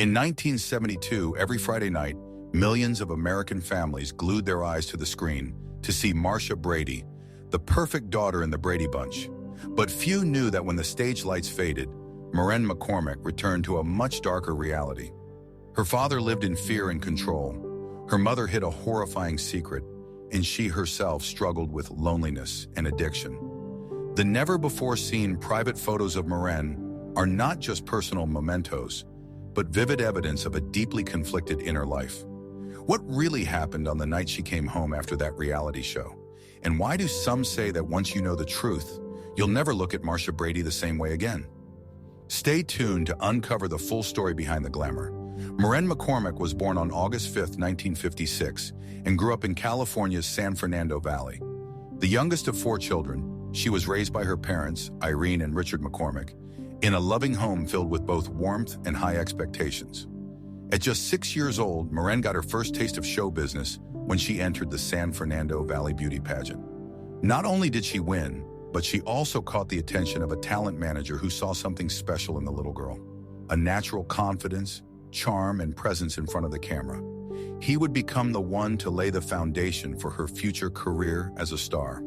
In 1972, every Friday night, millions of American families glued their eyes to the screen to see Marcia Brady, the perfect daughter in the Brady Bunch. But few knew that when the stage lights faded, Maureen McCormick returned to a much darker reality. Her father lived in fear and control. Her mother hid a horrifying secret, and she herself struggled with loneliness and addiction. The never-before-seen private photos of Maureen are not just personal mementos, but vivid evidence of a deeply conflicted inner life. What really happened on the night she came home after that reality show? And why do some say that once you know the truth, you'll never look at Marcia Brady the same way again? Stay tuned to uncover the full story behind the glamour. Maureen McCormick was born on August 5, 1956, and grew up in California's San Fernando Valley. The youngest of 4 children, she was raised by her parents, Irene and Richard McCormick, in a loving home filled with both warmth and high expectations. At just 6 years old, Maureen got her first taste of show business when she entered the San Fernando Valley beauty pageant. Not only did she win, but she also caught the attention of a talent manager who saw something special in the little girl: a natural confidence, charm, and presence in front of the camera. He would become the one to lay the foundation for her future career as a star.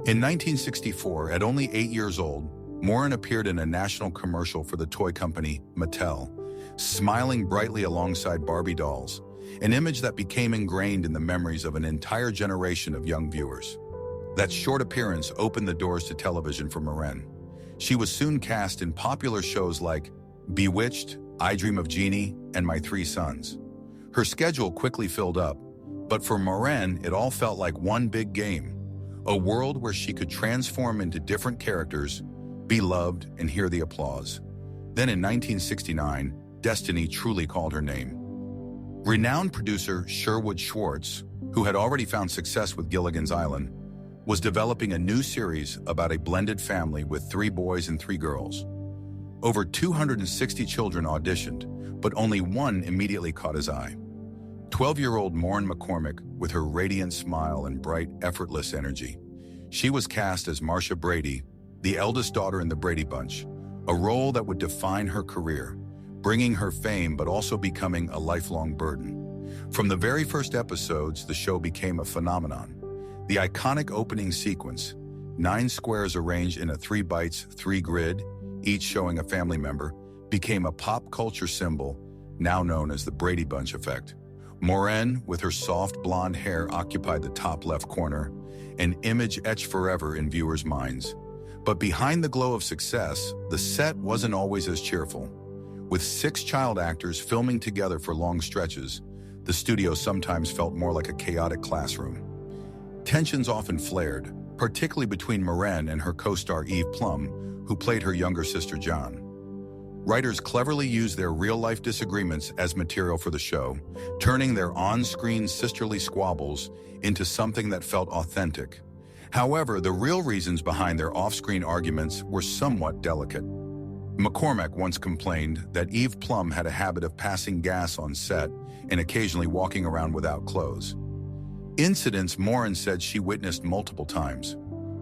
In 1964, at only 8 years old, Maureen appeared in a national commercial for the toy company Mattel, smiling brightly alongside Barbie dolls, an image that became ingrained in the memories of an entire generation of young viewers. That short appearance opened the doors to television for Maureen. She was soon cast in popular shows like Bewitched, I Dream of Jeannie, and My 3 Sons. Her schedule quickly filled up, but for Maureen, it all felt like one big game, a world where she could transform into different characters, be loved, and hear the applause. Then in 1969, destiny truly called her name. Renowned producer Sherwood Schwartz, who had already found success with Gilligan's Island, was developing a new series about a blended family with 3 boys and 3 girls. Over 260 children auditioned, but only one immediately caught his eye. 12-year-old Maureen McCormick, with her radiant smile and bright, effortless energy. She was cast as Marcia Brady, the eldest daughter in the Brady Bunch, a role that would define her career, bringing her fame but also becoming a lifelong burden. From the very first episodes, the show became a phenomenon. The iconic opening sequence, 9 squares arranged in a 3x3 grid, each showing a family member, became a pop culture symbol, now known as the Brady Bunch effect. Maureen, with her soft blonde hair, occupied the top left corner, an image etched forever in viewers' minds. But behind the glow of success, the set wasn't always as cheerful. With 6 child actors filming together for long stretches, the studio sometimes felt more like a chaotic classroom. Tensions often flared, particularly between Maureen and her co-star Eve Plum, who played her younger sister John. Writers cleverly used their real-life disagreements as material for the show, turning their on-screen sisterly squabbles into something that felt authentic. However, the real reasons behind their off-screen arguments were somewhat delicate. McCormick once complained that Eve Plum had a habit of passing gas on set and occasionally walking around without clothes. Incidents Maureen said she witnessed multiple times.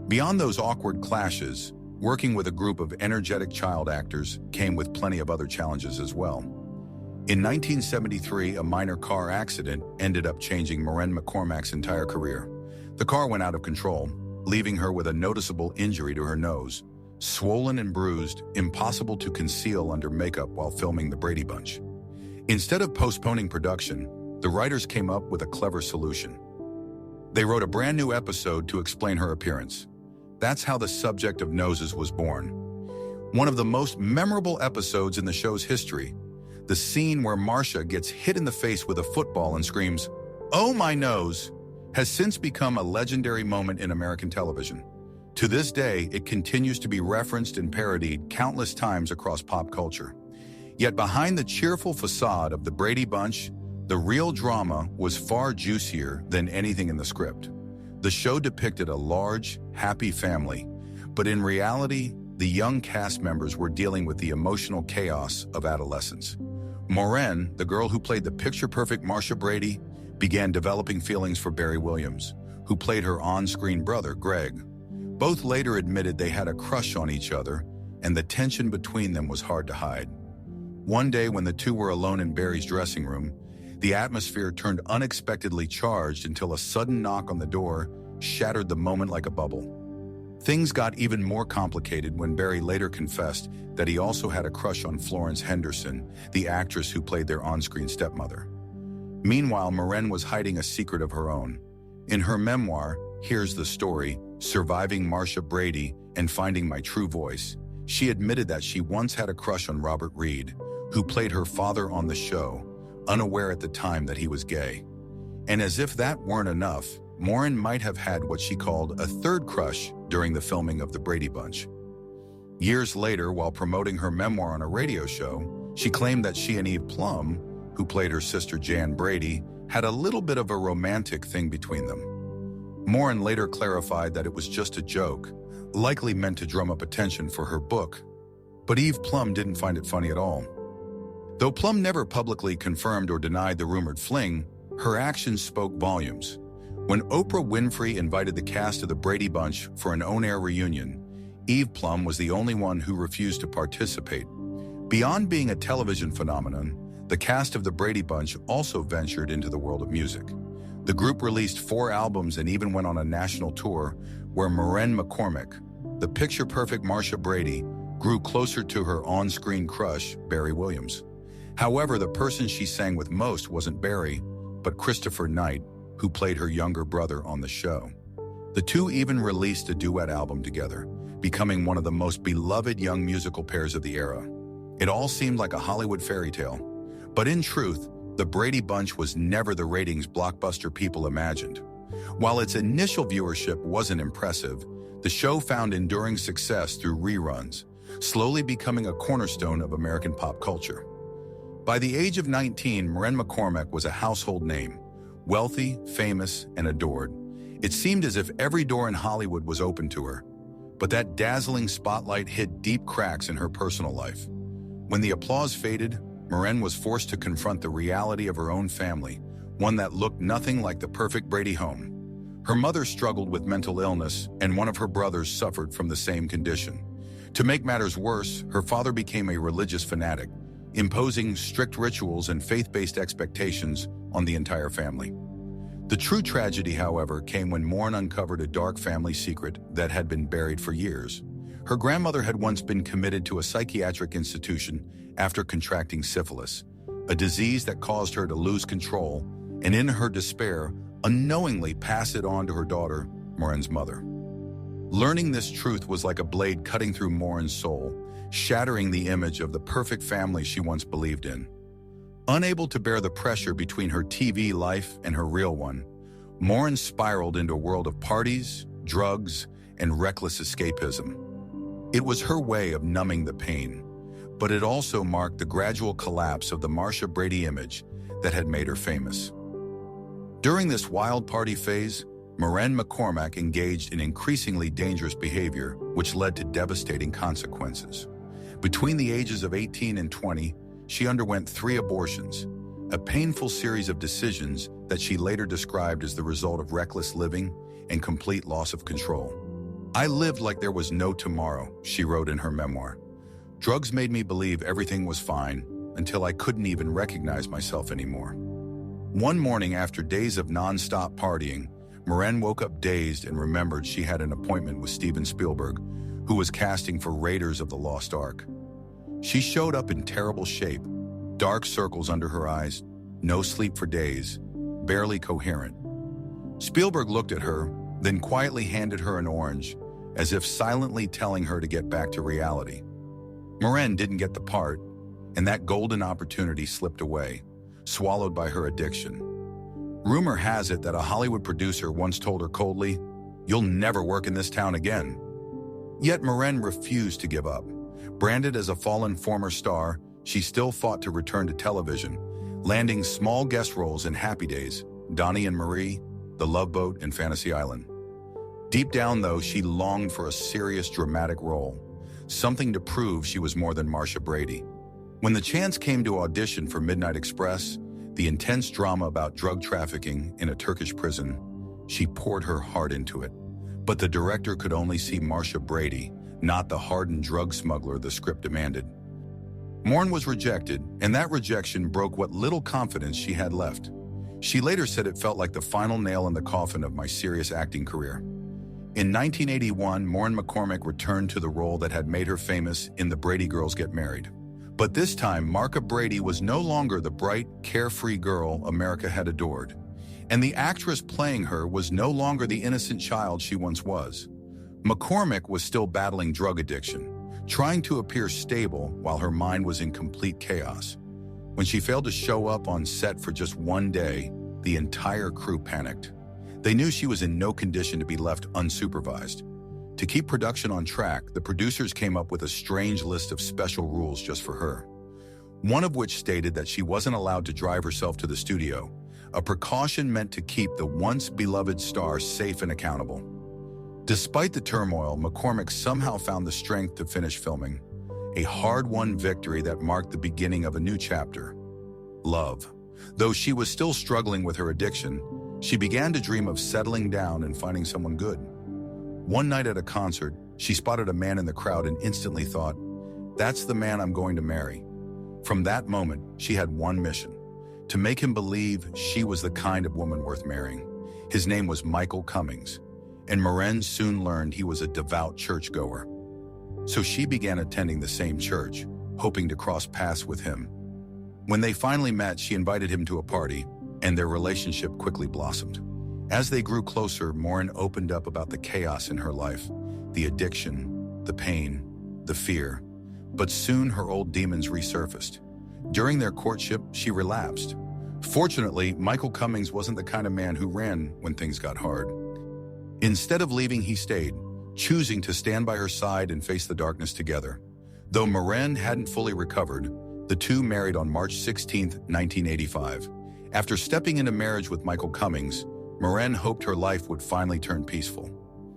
Beyond those awkward clashes, working with a group of energetic child actors came with plenty of other challenges as well. In 1973, a minor car accident ended up changing Maureen McCormick's entire career. The car went out of control, leaving her with a noticeable injury to her nose, swollen and bruised, impossible to conceal under makeup while filming the Brady Bunch. Instead of postponing production, the writers came up with a clever solution. They wrote a brand new episode to explain her appearance. That's how the subject of noses was born. One of the most memorable episodes in the show's history, the scene where Marcia gets hit in the face with a football and screams, "Oh, my nose," has since become a legendary moment in American television. To this day, it continues to be referenced and parodied countless times across pop culture. Yet behind the cheerful facade of the Brady Bunch, the real drama was far juicier than anything in the script. The show depicted a large, happy family, but in reality, the young cast members were dealing with the emotional chaos of adolescence. Maureen, the girl who played the picture-perfect Marcia Brady, began developing feelings for Barry Williams, who played her on-screen brother, Greg. Both later admitted they had a crush on each other, and the tension between them was hard to hide. One day when the two were alone in Barry's dressing room, the atmosphere turned unexpectedly charged until a sudden knock on the door shattered the moment like a bubble. Things got even more complicated when Barry later confessed that he also had a crush on Florence Henderson, the actress who played their on-screen stepmother. Meanwhile, Maureen was hiding a secret of her own. In her memoir, Here's the Story, Surviving Marcia Brady and Finding My True Voice, she admitted that she once had a crush on Robert Reed, who played her father on the show, unaware at the time that he was gay. And as if that weren't enough, Maureen might have had what she called a third crush during the filming of The Brady Bunch. Years later, while promoting her memoir on a radio show, she claimed that she and Eve Plum, who played her sister Jan Brady, had a little bit of a romantic thing between them. Maureen later clarified that it was just a joke, likely meant to drum up attention for her book, but Eve Plum didn't find it funny at all. Though Plum never publicly confirmed or denied the rumored fling, her actions spoke volumes. When Oprah Winfrey invited the cast of The Brady Bunch for an on-air reunion, Eve Plum was the only one who refused to participate. Beyond being a television phenomenon, the cast of The Brady Bunch also ventured into the world of music. The group released 4 albums and even went on a national tour where Maureen McCormick, the picture-perfect Marcia Brady, grew closer to her on-screen crush, Barry Williams. However, the person she sang with most wasn't Barry, but Christopher Knight, who played her younger brother on the show. The two even released a duet album together, becoming one of the most beloved young musical pairs of the era. It all seemed like a Hollywood fairy tale, but in truth, The Brady Bunch was never the ratings blockbuster people imagined. While its initial viewership wasn't impressive, the show found enduring success through reruns, slowly becoming a cornerstone of American pop culture. By the age of 19, Maureen McCormick was a household name, wealthy, famous, and adored. It seemed as if every door in Hollywood was open to her, but that dazzling spotlight hid deep cracks in her personal life. When the applause faded, Maureen was forced to confront the reality of her own family, one that looked nothing like the perfect Brady home. Her mother struggled with mental illness, and one of her brothers suffered from the same condition. To make matters worse, her father became a religious fanatic, imposing strict rituals and faith-based expectations on the entire family. The true tragedy, however, came when Maureen uncovered a dark family secret that had been buried for years. Her grandmother had once been committed to a psychiatric institution after contracting syphilis, a disease that caused her to lose control, and in her despair, unknowingly pass it on to her daughter, Maureen's mother. Learning this truth was like a blade cutting through Maureen's soul, shattering the image of the perfect family she once believed in. Unable to bear the pressure between her TV life and her real one, Maureen spiraled into a world of parties, drugs, and reckless escapism. It was her way of numbing the pain, but it also marked the gradual collapse of the Marcia Brady image that had made her famous. During this wild party phase, Maureen McCormick engaged in increasingly dangerous behavior, which led to devastating consequences. Between the ages of 18 and 20, she underwent 3 abortions, a painful series of decisions that she later described as the result of reckless living and complete loss of control. "I lived like there was no tomorrow," she wrote in her memoir. "Drugs made me believe everything was fine until I couldn't even recognize myself anymore." One morning after days of non-stop partying, Maureen woke up dazed and remembered she had an appointment with Steven Spielberg, who was casting for Raiders of the Lost Ark. She showed up in terrible shape, dark circles under her eyes, no sleep for days, barely coherent. Spielberg looked at her, then quietly handed her an orange, as if silently telling her to get back to reality. Maureen didn't get the part, and that golden opportunity slipped away, swallowed by her addiction. Rumor has it that a Hollywood producer once told her coldly, "You'll never work in this town again." Yet Maureen refused to give up. Branded as a fallen former star, she still fought to return to television, landing small guest roles in Happy Days, Donnie and Marie, The Love Boat, and Fantasy Island. Deep down, though, she longed for a serious, dramatic role, something to prove she was more than Marcia Brady. When the chance came to audition for Midnight Express, the intense drama about drug trafficking in a Turkish prison, she poured her heart into it. But the director could only see Marcia Brady, not the hardened drug smuggler the script demanded. Maureen was rejected, and that rejection broke what little confidence she had left. She later said it felt like the final nail in the coffin of my serious acting career. In 1981, Maureen McCormick returned to the role that had made her famous in The Brady Girls Get Married. But this time, Marcia Brady was no longer the bright, carefree girl America had adored. And the actress playing her was no longer the innocent child she once was. McCormick was still battling drug addiction, trying to appear stable while her mind was in complete chaos. When she failed to show up on set for just one day, the entire crew panicked. They knew she was in no condition to be left unsupervised. To keep production on track, the producers came up with a strange list of special rules just for her. One of which stated that she wasn't allowed to drive herself to the studio, a precaution meant to keep the once beloved star safe and accountable. Despite the turmoil, McCormick somehow found the strength to finish filming, a hard-won victory that marked the beginning of a new chapter. Love. Though she was still struggling with her addiction, she began to dream of settling down and finding someone good. One night at a concert, she spotted a man in the crowd and instantly thought, "That's the man I'm going to marry." From that moment, she had one mission: to make him believe she was the kind of woman worth marrying. His name was Michael Cummings, and Maureen soon learned he was a devout churchgoer. So she began attending the same church, hoping to cross paths with him. When they finally met, she invited him to a party, and their relationship quickly blossomed. As they grew closer, Maureen opened up about the chaos in her life, the addiction, the pain, the fear. But soon her old demons resurfaced. During their courtship, she relapsed. Fortunately, Michael Cummings wasn't the kind of man who ran when things got hard. Instead of leaving, he stayed, choosing to stand by her side and face the darkness together. Though Maureen hadn't fully recovered, the two married on March 16, 1985. After stepping into marriage with Michael Cummings, Maureen hoped her life would finally turn peaceful.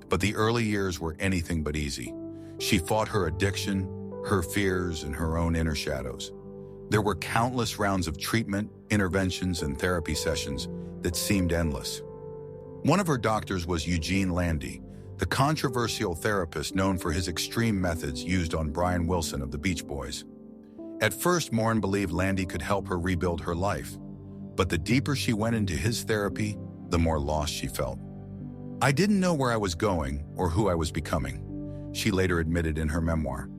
But the early years were anything but easy. She fought her addiction, her fears, and her own inner shadows. There were countless rounds of treatment, interventions, and therapy sessions that seemed endless. One of her doctors was Eugene Landy, the controversial therapist known for his extreme methods used on Brian Wilson of the Beach Boys. At first, Maureen believed Landy could help her rebuild her life. But the deeper she went into his therapy, the more lost she felt. "I didn't know where I was going or who I was becoming," she later admitted in her memoir.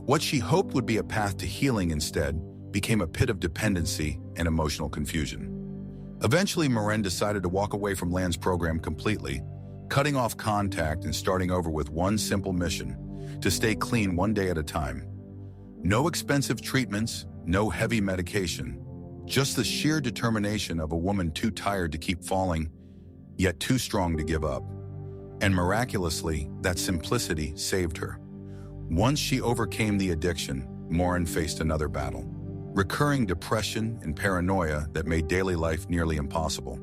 What she hoped would be a path to healing instead became a pit of dependency and emotional confusion. Eventually, Maureen decided to walk away from Land's program completely, cutting off contact and starting over with one simple mission: to stay clean one day at a time. No expensive treatments, no heavy medication, just the sheer determination of a woman too tired to keep falling, yet too strong to give up. And miraculously, that simplicity saved her. Once she overcame the addiction, Maureen faced another battle: recurring depression and paranoia that made daily life nearly impossible.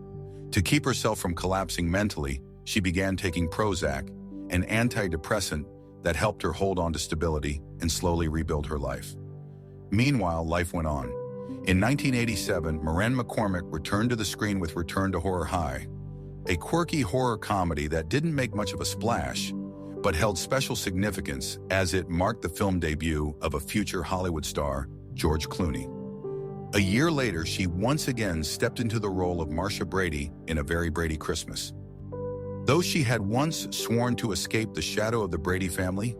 To keep herself from collapsing mentally, she began taking Prozac, an antidepressant that helped her hold on to stability and slowly rebuild her life. Meanwhile, life went on. In 1987, Maureen McCormick returned to the screen with Return to Horror High, a quirky horror comedy that didn't make much of a splash, but held special significance as it marked the film debut of a future Hollywood star, George Clooney. A year later, she once again stepped into the role of Marcia Brady in A Very Brady Christmas. Though she had once sworn to escape the shadow of the Brady family,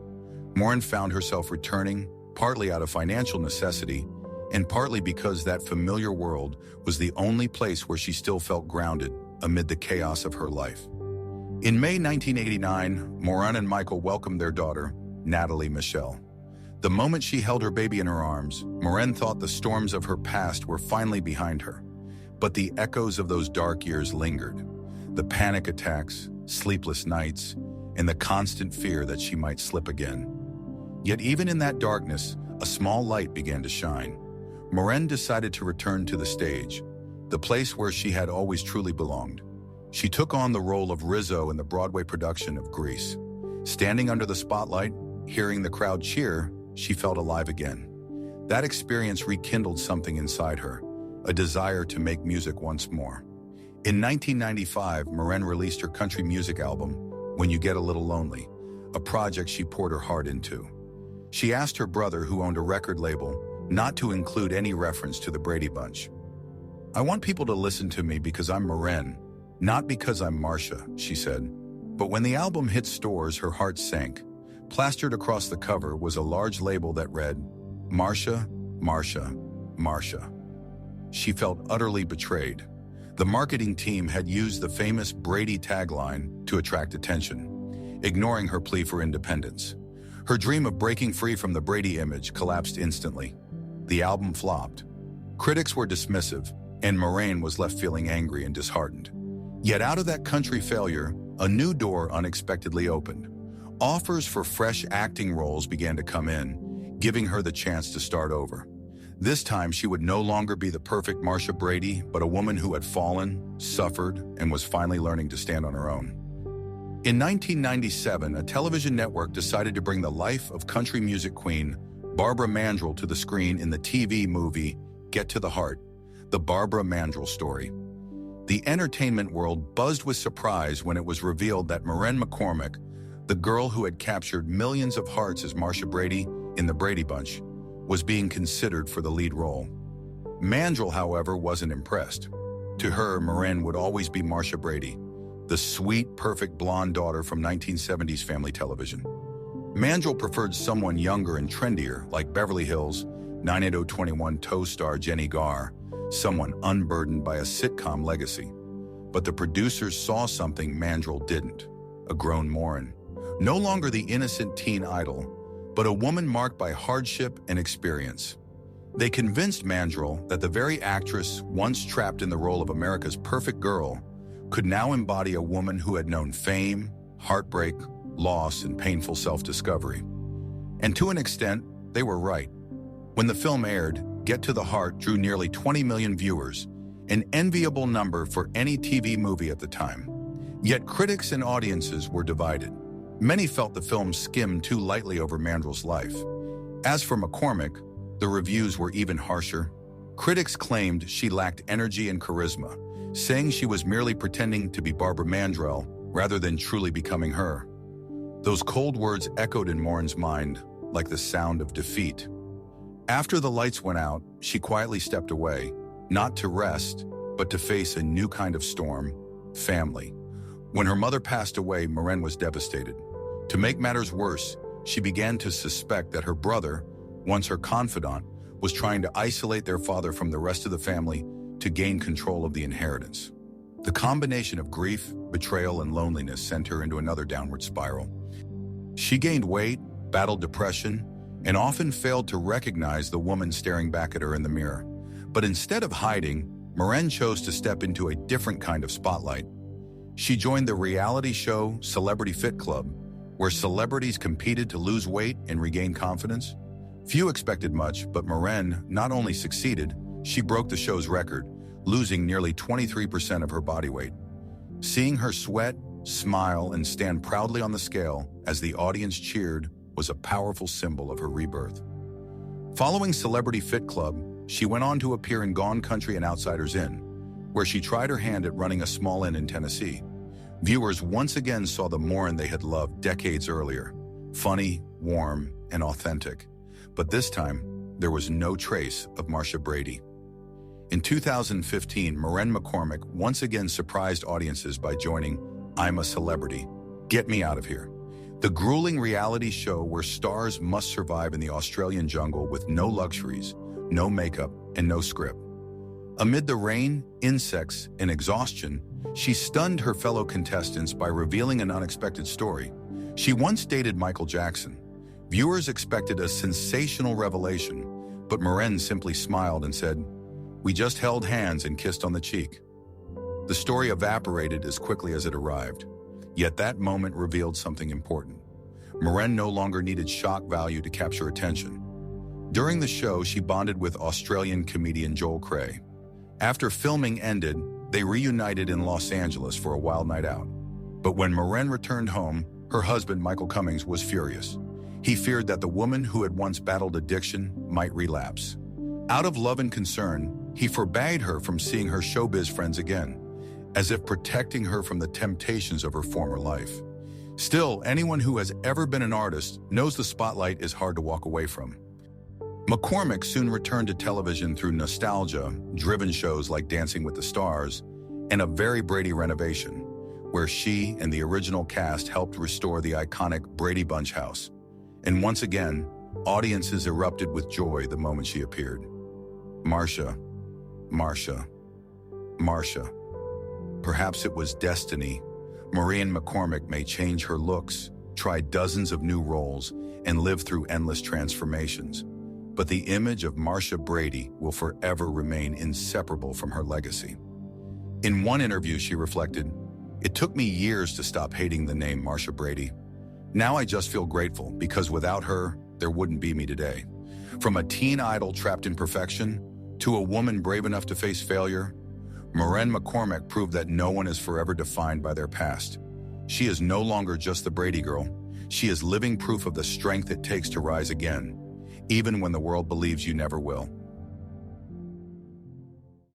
Maureen found herself returning, partly out of financial necessity, and partly because that familiar world was the only place where she still felt grounded amid the chaos of her life. In May 1989, Maureen and Michael welcomed their daughter, Natalie Michelle. The moment she held her baby in her arms, Maureen thought the storms of her past were finally behind her. But the echoes of those dark years lingered. The panic attacks, sleepless nights, and the constant fear that she might slip again. Yet even in that darkness, a small light began to shine. Maureen decided to return to the stage, the place where she had always truly belonged. She took on the role of Rizzo in the Broadway production of Grease. Standing under the spotlight, hearing the crowd cheer, she felt alive again. That experience rekindled something inside her, a desire to make music once more. In 1995, Maureen released her country music album, When You Get a Little Lonely, a project she poured her heart into. She asked her brother, who owned a record label, not to include any reference to the Brady Bunch. "I want people to listen to me because I'm Maureen, not because I'm Marcia," she said. But when the album hit stores, her heart sank. Plastered across the cover was a large label that read, "Marcia, Marcia, Marcia." She felt utterly betrayed. The marketing team had used the famous Brady tagline to attract attention, ignoring her plea for independence. Her dream of breaking free from the Brady image collapsed instantly. The album flopped. Critics were dismissive, and Maureen was left feeling angry and disheartened. Yet out of that country failure, a new door unexpectedly opened. Offers for fresh acting roles began to come in, giving her the chance to start over. This time, she would no longer be the perfect Marcia Brady, but a woman who had fallen, suffered, and was finally learning to stand on her own. In 1997, a television network decided to bring the life of country music queen Barbara Mandrell to the screen in the TV movie Get to the Heart, the Barbara Mandrell story. The entertainment world buzzed with surprise when it was revealed that Maureen McCormick, the girl who had captured millions of hearts as Marcia Brady in the Brady Bunch, was being considered for the lead role. Mandrell, however, wasn't impressed. To her, Maureen would always be Marcia Brady, the sweet, perfect blonde daughter from 1970s family television. Mandrell preferred someone younger and trendier, like Beverly Hills 90210 co-star Jenny Garr, someone unburdened by a sitcom legacy. But the producers saw something Mandrell didn't, a grown Maureen. No longer the innocent teen idol, but a woman marked by hardship and experience. They convinced Mandrell that the very actress once trapped in the role of America's perfect girl could now embody a woman who had known fame, heartbreak, loss, and painful self-discovery. And to an extent, they were right. When the film aired, Get to the Heart drew nearly 20 million viewers, an enviable number for any TV movie at the time. Yet critics and audiences were divided. Many felt the film skimmed too lightly over Mandrell's life. As for McCormick, the reviews were even harsher. Critics claimed she lacked energy and charisma, saying she was merely pretending to be Barbara Mandrell rather than truly becoming her. Those cold words echoed in Maureen's mind like the sound of defeat. After the lights went out, she quietly stepped away, not to rest, but to face a new kind of storm, family. When her mother passed away, Maureen was devastated. To make matters worse, she began to suspect that her brother, once her confidant, was trying to isolate their father from the rest of the family to gain control of the inheritance. The combination of grief, betrayal, and loneliness sent her into another downward spiral. She gained weight, battled depression, and often failed to recognize the woman staring back at her in the mirror. But instead of hiding, Maureen chose to step into a different kind of spotlight. She joined the reality show Celebrity Fit Club, where celebrities competed to lose weight and regain confidence. Few expected much, but Maureen not only succeeded, she broke the show's record, losing nearly 23% of her body weight. Seeing her sweat, smile, and stand proudly on the scale as the audience cheered was a powerful symbol of her rebirth. Following Celebrity Fit Club, she went on to appear in Gone Country and Outsiders Inn, where she tried her hand at running a small inn in Tennessee. Viewers once again saw the Maureen they had loved decades earlier, funny, warm, and authentic. But this time, there was no trace of Marcia Brady. In 2015, Maureen McCormick once again surprised audiences by joining I'm a Celebrity, Get Me Out of Here, the grueling reality show where stars must survive in the Australian jungle with no luxuries, no makeup, and no script. Amid the rain, insects, and exhaustion, she stunned her fellow contestants by revealing an unexpected story. She once dated Michael Jackson. Viewers expected a sensational revelation, but Maureen simply smiled and said, "We just held hands and kissed on the cheek." The story evaporated as quickly as it arrived. Yet that moment revealed something important. Maureen no longer needed shock value to capture attention. During the show, she bonded with Australian comedian Joel Cray. After filming ended, they reunited in Los Angeles for a wild night out. But when Maureen returned home, her husband, Michael Cummings, was furious. He feared that the woman who had once battled addiction might relapse. Out of love and concern, he forbade her from seeing her showbiz friends again, as if protecting her from the temptations of her former life. Still, anyone who has ever been an artist knows the spotlight is hard to walk away from. McCormick soon returned to television through nostalgia-driven shows like Dancing with the Stars and a very Brady renovation, where she and the original cast helped restore the iconic Brady Bunch house. And once again, audiences erupted with joy the moment she appeared. Marcia, Marcia, Marcia. Perhaps it was destiny. Maureen McCormick may change her looks, try dozens of new roles, and live through endless transformations. But the image of Marcia Brady will forever remain inseparable from her legacy. In one interview, she reflected, "It took me years to stop hating the name Marcia Brady. Now I just feel grateful because without her, there wouldn't be me today." From a teen idol trapped in perfection to a woman brave enough to face failure, Maureen McCormick proved that no one is forever defined by their past. She is no longer just the Brady girl. She is living proof of the strength it takes to rise again, even when the world believes you never will.